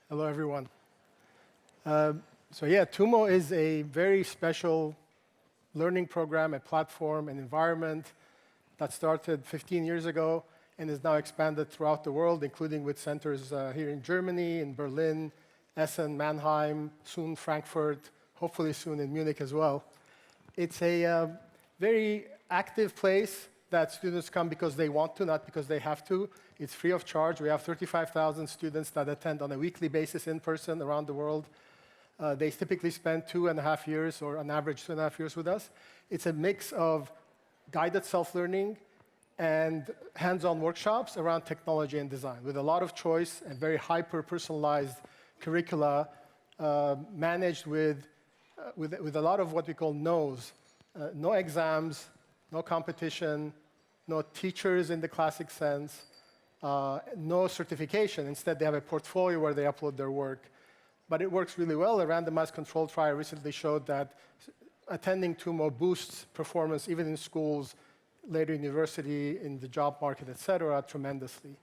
Hello, everyone. TUMO is a very special learning program, a platform, an environment that started 15 years ago and is now expanded throughout the world, including with centers here in Germany, in Berlin, Essen, Mannheim, soon Frankfurt, hopefully soon in Munich as well. It's a very active place that students come because they want to, not because they have to. It's free of charge. We have 35,000 students that attend on a weekly basis in person around the world. They typically spend 2.5 years, or on average 2.5 years with us. It's a mix of guided self-learning and hands-on workshops around technology and design, with a lot of choice and very hyper-personalized curricula managed with a lot of what we call no's. No exams, no competition, no teachers in the classic sense, no certification. Instead, they have a portfolio where they upload their work. But it works really well. A randomized controlled trial recently showed that attending TUMO boosts performance, even in schools, later in university, in the job market, et cetera, tremendously.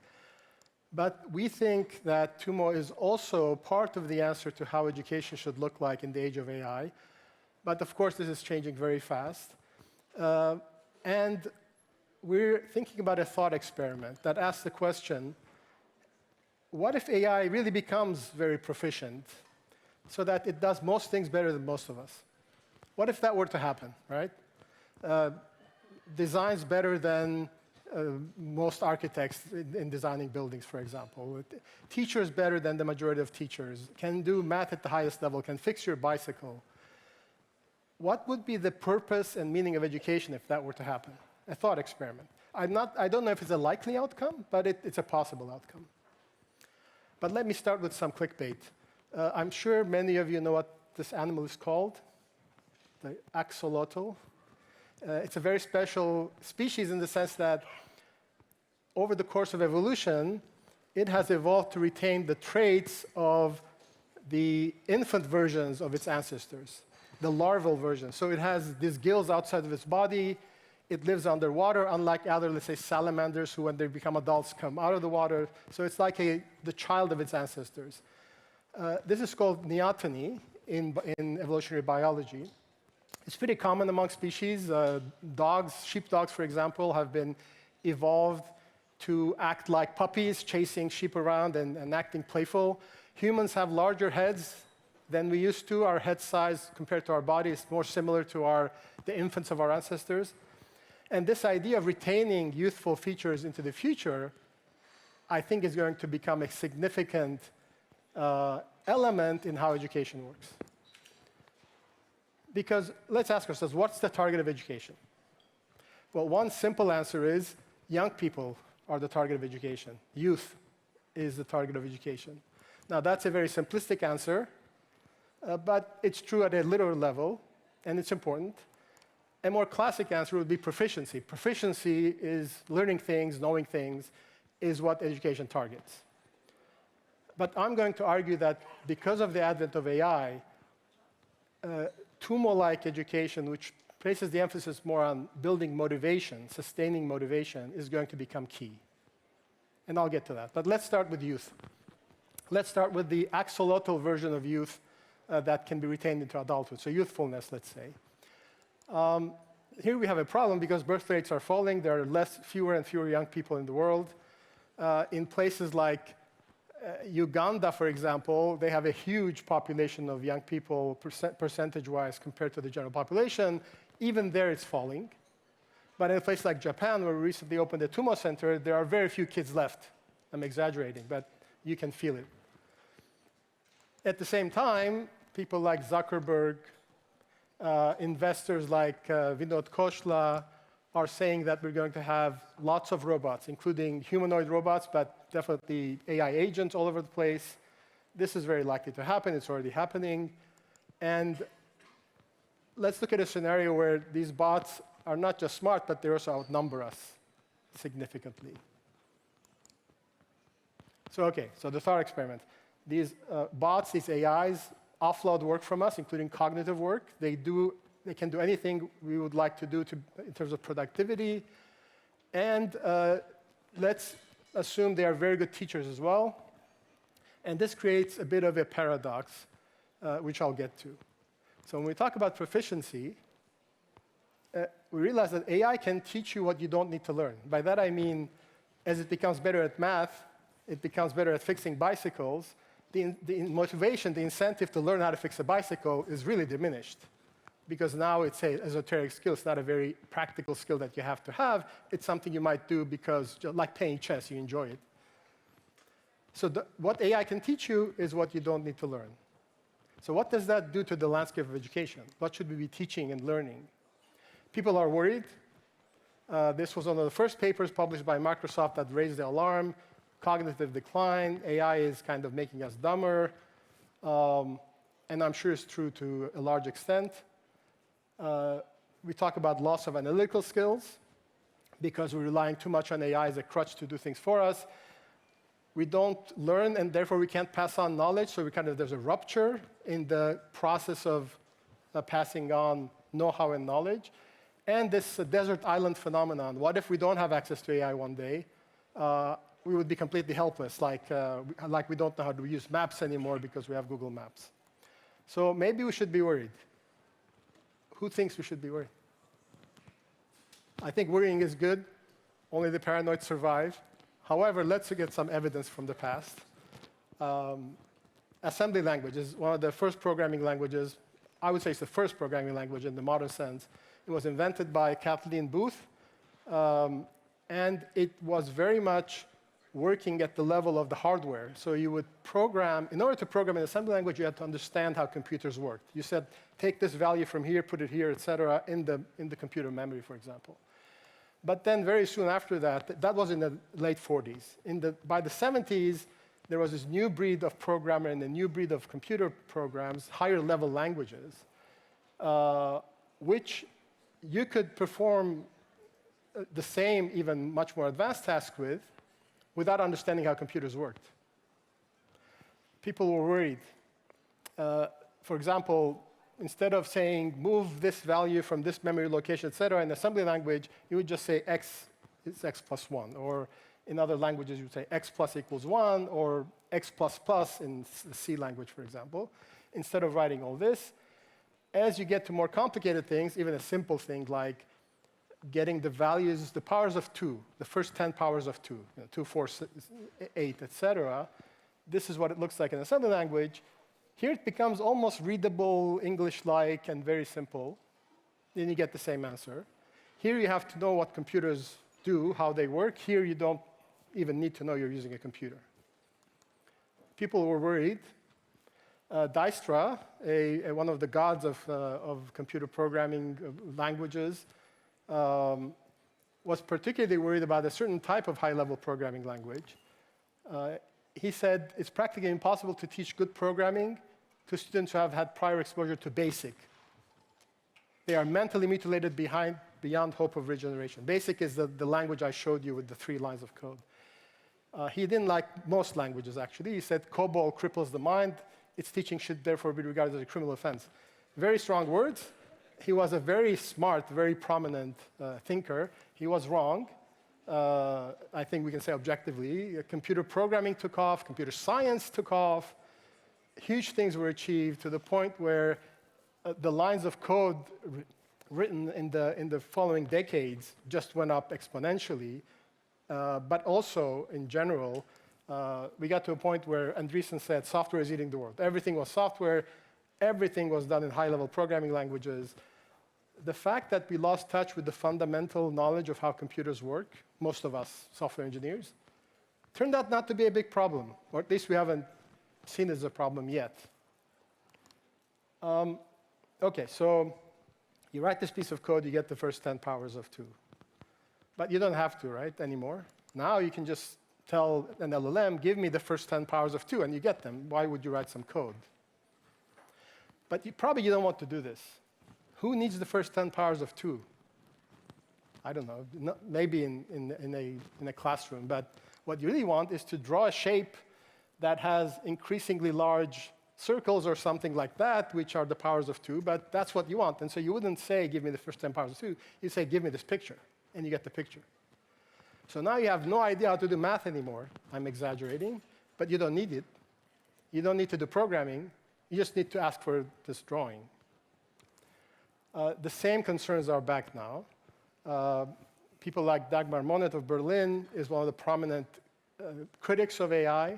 But we think that TUMO is also part of the answer to how education should look like in the age of AI. But of course, this is changing very fast. And we're thinking about a thought experiment that asks the question, what if AI really becomes very proficient so that it does most things better than most of us? What if that were to happen, right? Designs better than most architects in designing buildings, for example. Teachers better than the majority of teachers, can do math at the highest level, can fix your bicycle. What would be the purpose and meaning of education if that were to happen? A thought experiment. I don't know if it's a likely outcome, but it's a possible outcome. But let me start with some clickbait. I'm sure many of you know what this animal is called, the axolotl. It's a very special species in the sense that over the course of evolution, it has evolved to retain the traits of the infant versions of its ancestors, the larval version. So it has these gills outside of its body. It lives underwater, unlike other, let's say, salamanders, who, when they become adults, come out of the water. So it's like the child of its ancestors. This is called neoteny in evolutionary biology. It's pretty common among species. Sheepdogs, for example, have been evolved to act like puppies, chasing sheep around and acting playful. Humans have larger heads than we used to. Our head size compared to our body is more similar to the infants of our ancestors. And this idea of retaining youthful features into the future, I think, is going to become a significant element in how education works. Because let's ask ourselves, what's the target of education? Well, one simple answer is young people are the target of education. Youth is the target of education. Now, that's a very simplistic answer, but it's true at a literal level, and it's important. A more classic answer would be proficiency. Proficiency is learning things, knowing things, is what education targets. But I'm going to argue that because of the advent of AI, TUMO-like education, which places the emphasis more on building motivation, sustaining motivation, is going to become key. And I'll get to that. But let's start with youth. Let's start with the axolotl version of youth that can be retained into adulthood, so youthfulness, let's say. Here we have a problem because birth rates are falling. There are fewer and fewer young people in the world. In places like Uganda, for example, they have a huge population of young people percentage-wise compared to the general population. Even there, it's falling. But in a place like Japan, where we recently opened a TUMO center, there are very few kids left. I'm exaggerating, but you can feel it. At the same time, people like Zuckerberg, investors like Vinod Khosla are saying that we're going to have lots of robots, including humanoid robots, but definitely AI agents all over the place. This is very likely to happen. It's already happening. And let's look at a scenario where these bots are not just smart, but they also outnumber us significantly. So the thought experiment. These bots, these AIs, offload work from us, including cognitive work. They can do anything we would like to do in terms of productivity. And let's assume they are very good teachers as well. And this creates a bit of a paradox, which I'll get to. So when we talk about proficiency, we realize that AI can teach you what you don't need to learn. By that I mean, as it becomes better at math, it becomes better at fixing bicycles, the motivation, the incentive to learn how to fix a bicycle is really diminished. Because now it's an esoteric skill. It's not a very practical skill that you have to have. It's something you might do because, like playing chess, you enjoy it. So what AI can teach you is what you don't need to learn. So what does that do to the landscape of education? What should we be teaching and learning? People are worried. This was one of the first papers published by Microsoft that raised the alarm. Cognitive decline. AI is kind of making us dumber. And I'm sure it's true to a large extent. We talk about loss of analytical skills because we're relying too much on AI as a crutch to do things for us. We don't learn, and therefore we can't pass on knowledge, so there's a rupture in the process of passing on know-how and knowledge. And this desert island phenomenon. What if we don't have access to AI one day? We would be completely helpless, like we don't know how to use maps anymore because we have Google Maps. So maybe we should be worried. Who thinks we should be worried? I think worrying is good. Only the paranoid survive. However, let's get some evidence from the past. Assembly language is one of the first programming languages. I would say it's the first programming language in the modern sense. It was invented by Kathleen Booth, and it was very much working at the level of the hardware. So you would program, in order to program an assembly language, you had to understand how computers worked. You said, take this value from here, put it here, et cetera, in the computer memory, for example. But then very soon after that, that was in the late 40s. By the 70s, there was this new breed of programmer and a new breed of computer programs, higher level languages, which you could perform the same, even much more advanced task with, without understanding how computers worked. People were worried. For example, instead of saying, move this value from this memory location, et cetera, in assembly language, you would just say x is x plus 1. Or in other languages, you would say x plus equals 1, or x plus plus in the C language, for example, instead of writing all this. As you get to more complicated things, even a simple thing like getting the values, the powers of 2, the first 10 powers of 2, 2, 4, 8, et cetera, this is what it looks like in assembly language. Here it becomes almost readable, English-like, and very simple. Then you get the same answer. Here you have to know what computers do, how they work. Here you don't even need to know you're using a computer. People were worried. Dijkstra, one of the gods of computer programming languages, was particularly worried about a certain type of high-level programming language. He said it's practically impossible to teach good programming to students who have had prior exposure to BASIC. They are mentally mutilated beyond hope of regeneration. BASIC is the language I showed you with the 3 lines of code. He didn't like most languages, actually. He said COBOL cripples the mind. Its teaching should therefore be regarded as a criminal offense. Very strong words. He was a very smart, very prominent thinker. He was wrong. I think we can say objectively. Computer programming took off. Computer science took off. Huge things were achieved to the point where the lines of code written in the following decades just went up exponentially. But also, in general, we got to a point where Andreessen said software is eating the world. Everything was software. Everything was done in high-level programming languages. The fact that we lost touch with the fundamental knowledge of how computers work, most of us software engineers, turned out not to be a big problem, or at least we haven't seen it as a problem yet. OK, so you write this piece of code, you get the first 10 powers of 2. But you don't have to, right, anymore. Now you can just tell an LLM, give me the first 10 powers of 2, and you get them. Why would you write some code? But you don't want to do this. Who needs the first 10 powers of 2? I don't know, maybe in a classroom. But what you really want is to draw a shape that has increasingly large circles or something like that, which are the powers of 2. But that's what you want. And so you wouldn't say, give me the first 10 powers of 2. You say, give me this picture. And you get the picture. So now you have no idea how to do math anymore. I'm exaggerating. But you don't need it. You don't need to do programming. You just need to ask for this drawing. The same concerns are back now. People like Dagmar Monet of Berlin is one of the prominent critics of AI,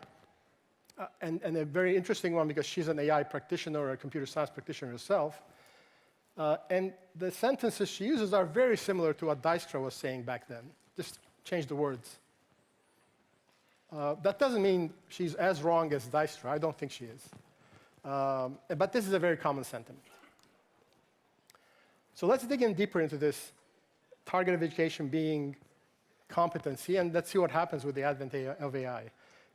and a very interesting one because she's an AI practitioner or a computer science practitioner herself. And the sentences she uses are very similar to what Dijkstra was saying back then. Just change the words. That doesn't mean she's as wrong as Dijkstra. I don't think she is. But this is a very common sentiment. So let's dig in deeper into this target of education being competency, and let's see what happens with the advent of AI.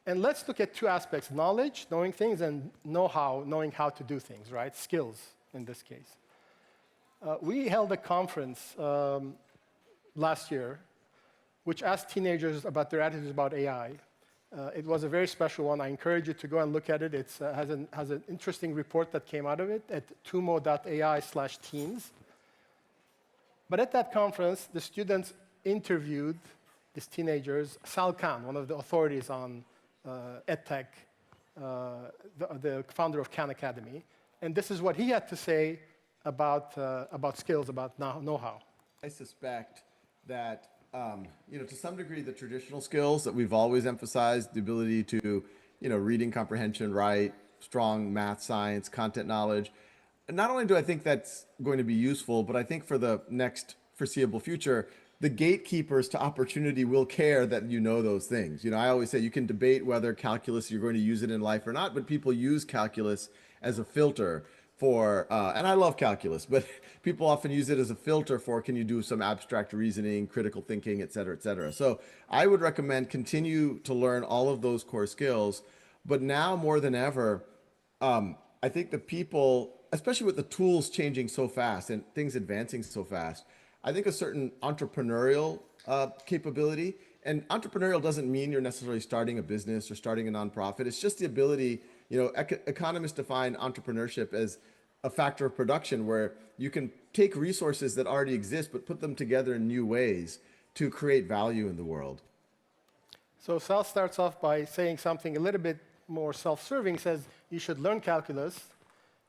And let's look at two aspects: knowledge, knowing things, and know-how, knowing how to do things, right? Skills, in this case. We held a conference last year which asked teenagers about their attitudes about AI. It was a very special one. I encourage you to go and look at it. It has an interesting report that came out of it at tumo.ai/teens. But at that conference, the students interviewed these teenagers, Sal Khan, one of the authorities on EdTech, the founder of Khan Academy. And this is what he had to say about skills, about know-how. I suspect that, to some degree, the traditional skills that we've always emphasized, the ability to, reading comprehension, write, strong math, science, content knowledge. Not only do I think that's going to be useful, but I think for the next foreseeable future, the gatekeepers to opportunity will care that you know those things. I always say you can debate whether calculus, you're going to use it in life or not, but people use calculus as a filter for, and I love calculus, but people often use it as a filter for, can you do some abstract reasoning, critical thinking, et cetera, et cetera. So I would recommend continue to learn all of those core skills, but now more than ever, I think the people, especially with the tools changing so fast and things advancing so fast, I think a certain entrepreneurial capability, and entrepreneurial doesn't mean you're necessarily starting a business or starting a nonprofit. It's just the ability, economists define entrepreneurship as a factor of production where you can take resources that already exist, but put them together in new ways to create value in the world. So Sal starts off by saying something a little bit more self-serving, says you should learn calculus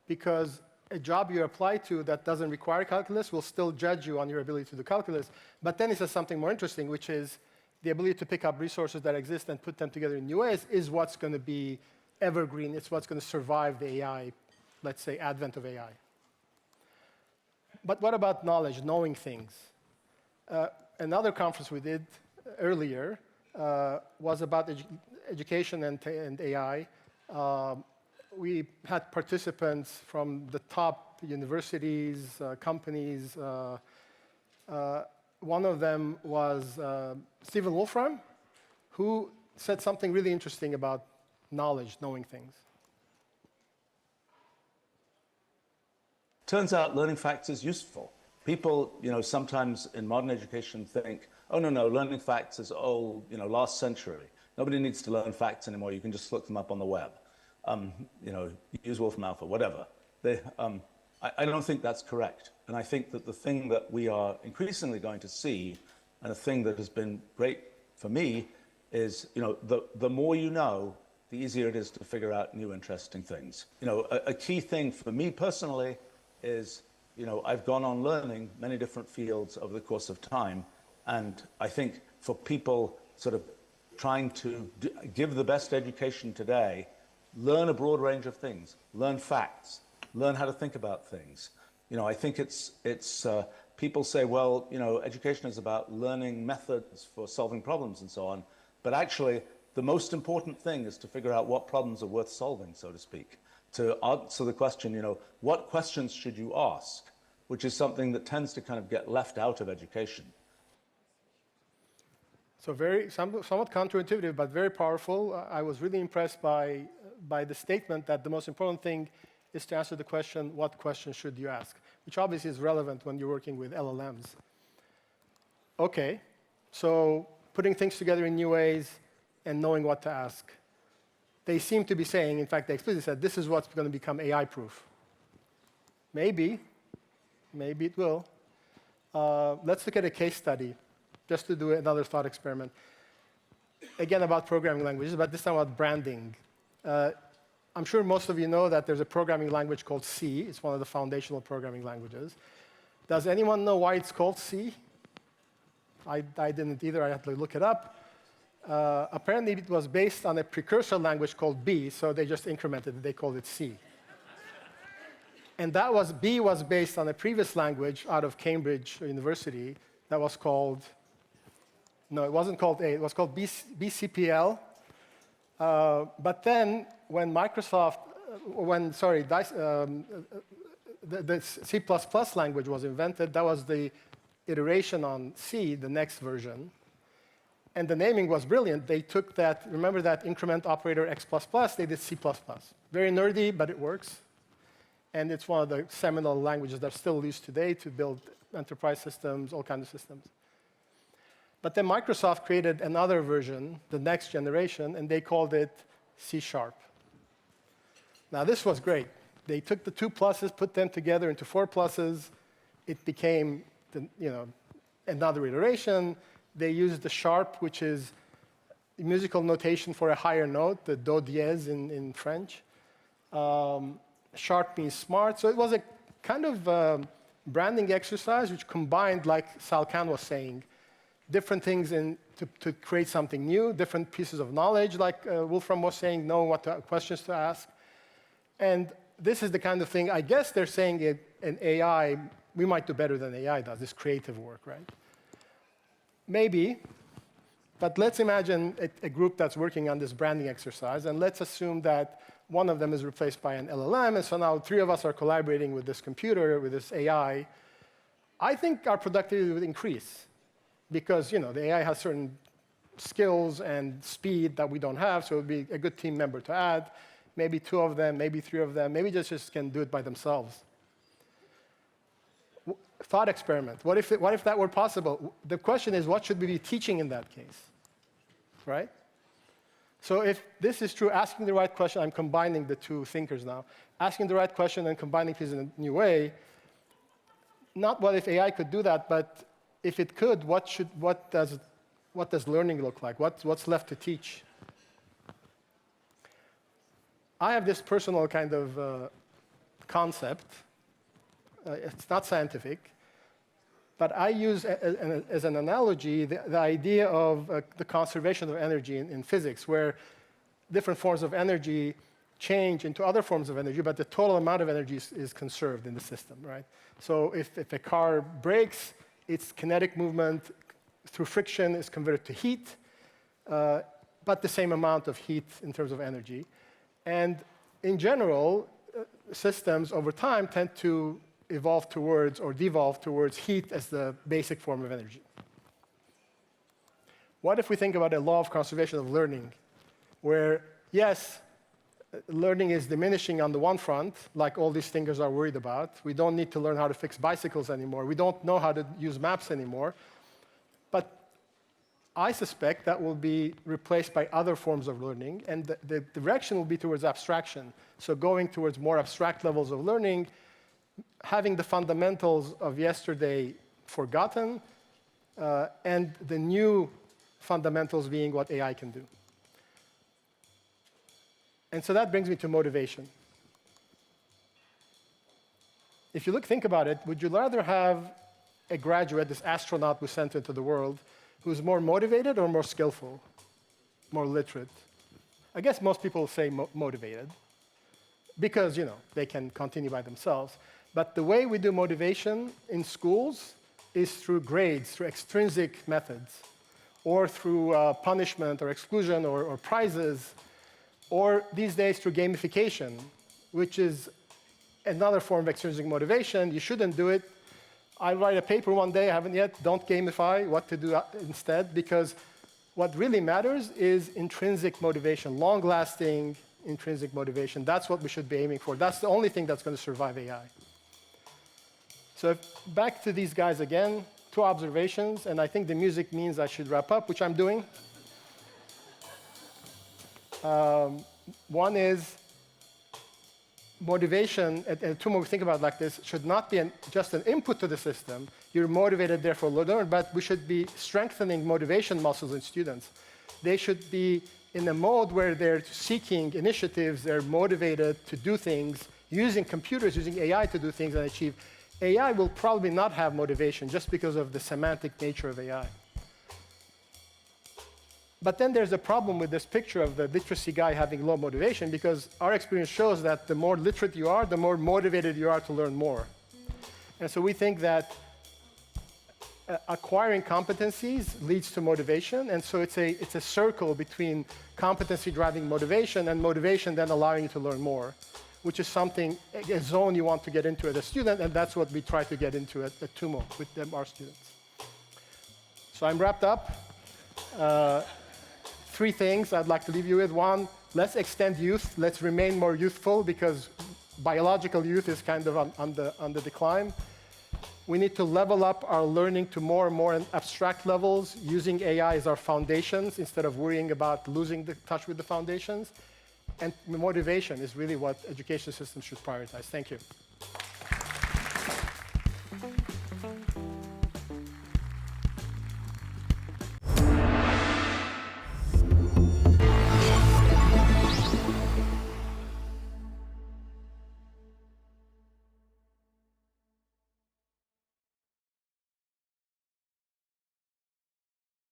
because a job you apply to that doesn't require calculus will still judge you on your ability to do calculus. But then he says something more interesting, which is the ability to pick up resources that exist and put them together in new ways is what's going to be evergreen. It's what's going to survive the AI, let's say, advent of AI. But what about knowledge, knowing things? Another conference we did earlier was about education and AI. We had participants from the top universities, companies. One of them was Stephen Wolfram, who said something really interesting about knowledge, knowing things. Turns out learning facts is useful. People, sometimes in modern education think, oh, no, learning facts is old, last century. Nobody needs to learn facts anymore. You can just look them up on the web. Use Wolfram Alpha, whatever. I don't think that's correct. And I think that the thing that we are increasingly going to see, and a thing that has been great for me, is, the more you know, the easier it is to figure out new interesting things. A key thing for me personally is, I've gone on learning many different fields over the course of time. And I think for people sort of trying to give the best education today, learn a broad range of things, learn facts, learn how to think about things. I think it's people say, well, education is about learning methods for solving problems and so on. But actually, the most important thing is to figure out what problems are worth solving, so to speak. To answer the question, what questions should you ask, which is something that tends to kind of get left out of education. So somewhat counterintuitive, but very powerful. I was really impressed by the statement that the most important thing is to answer the question, what question should you ask? Which obviously is relevant when you're working with LLMs. Okay, so putting things together in new ways and knowing what to ask. They seem to be saying, in fact, they explicitly said, this is what's going to become AI-proof. Maybe it will. Let's look at a case study, just to do another thought experiment. Again, about programming languages, but this time about branding. I'm sure most of you know that there's a programming language called C. It's one of the foundational programming languages. Does anyone know why it's called C? I didn't either. I had to look it up. Apparently, it was based on a precursor language called B, so they just incremented it. They called it C. And B was based on a previous language out of Cambridge University that was called, no, it wasn't called A. It was called BCPL. But then when Microsoft, the C++ language was invented, that was the iteration on C, the next version. And the naming was brilliant. They took that, remember that increment operator X++, they did C++. Very nerdy, but it works. And it's one of the seminal languages that are still used today to build enterprise systems, all kinds of systems. But then Microsoft created another version, the next generation, and they called it C#. Now, this was great. They took the 2 pluses, put them together into 4 pluses. It became another iteration. They used the sharp, which is the musical notation for a higher note, the do dièse in French. Sharp means smart. So it was a kind of branding exercise which combined, like Sal Khan was saying, different things to create something new, different pieces of knowledge, like Wolfram was saying, know what questions to ask. And this is the kind of thing, I guess they're saying in AI, we might do better than AI does, this creative work, right? Maybe, but let's imagine a group that's working on this branding exercise, and let's assume that one of them is replaced by an LLM, and so now 3 of us are collaborating with this computer, with this AI. I think our productivity would increase because the AI has certain skills and speed that we don't have, so it would be a good team member to add. Maybe 2 of them, maybe 3 of them, maybe just can do it by themselves. Thought experiment. What if that were possible? The question is, what should we be teaching in that case, right? So if this is true, asking the right question, I'm combining the 2 thinkers now, asking the right question and combining things in a new way, not what if AI could do that, but if it could, what does learning look like? What's left to teach? I have this personal kind of concept. It's not scientific, but I use as an analogy the idea of the conservation of energy in physics, where different forms of energy change into other forms of energy, but the total amount of energy is conserved in the system, right? So if a car breaks, its kinetic movement through friction is converted to heat, but the same amount of heat in terms of energy. And in general, systems over time tend to evolve towards or devolve towards heat as the basic form of energy. What if we think about a law of conservation of learning, where, yes, learning is diminishing on the one front, like all these thinkers are worried about. We don't need to learn how to fix bicycles anymore. We don't know how to use maps anymore. But I suspect that will be replaced by other forms of learning, and the direction will be towards abstraction. So going towards more abstract levels of learning, having the fundamentals of yesterday forgotten, and the new fundamentals being what AI can do. And so that brings me to motivation. If you think about it, would you rather have a graduate, this astronaut we sent into the world, who's more motivated or more skillful, more literate? I guess most people say motivated, because they can continue by themselves. But the way we do motivation in schools is through grades, through extrinsic methods, or through punishment or exclusion or prizes, or these days through gamification, which is another form of extrinsic motivation. You shouldn't do it. I'll write a paper one day, I haven't yet, don't gamify, what to do instead, because what really matters is intrinsic motivation, long-lasting intrinsic motivation. That's what we should be aiming for. That's the only thing that's going to survive AI. So back to these guys again, 2 observations, and I think the music means I should wrap up, which I'm doing. One is motivation, and TUMO, we think about it like this, should not be just an input to the system. You're motivated, therefore learn, but we should be strengthening motivation muscles in students. They should be in a mode where they're seeking initiatives, they're motivated to do things, using computers, using AI to do things and achieve, AI will probably not have motivation just because of the semantic nature of AI. But then there's a problem with this picture of the literacy guy having low motivation, because our experience shows that the more literate you are, the more motivated you are to learn more. And so we think that acquiring competencies leads to motivation, and so it's a circle between competency driving motivation and motivation then allowing you to learn more, which is something, a zone you want to get into as a student, and that's what we try to get into at TUMO with our students. So I'm wrapped up. 3 things I'd like to leave you with. 1, let's extend youth. Let's remain more youthful, because biological youth is kind of on the decline. We need to level up our learning to more and more abstract levels, using AI as our foundations instead of worrying about losing the touch with the foundations. And motivation is really what education systems should prioritize. Thank you.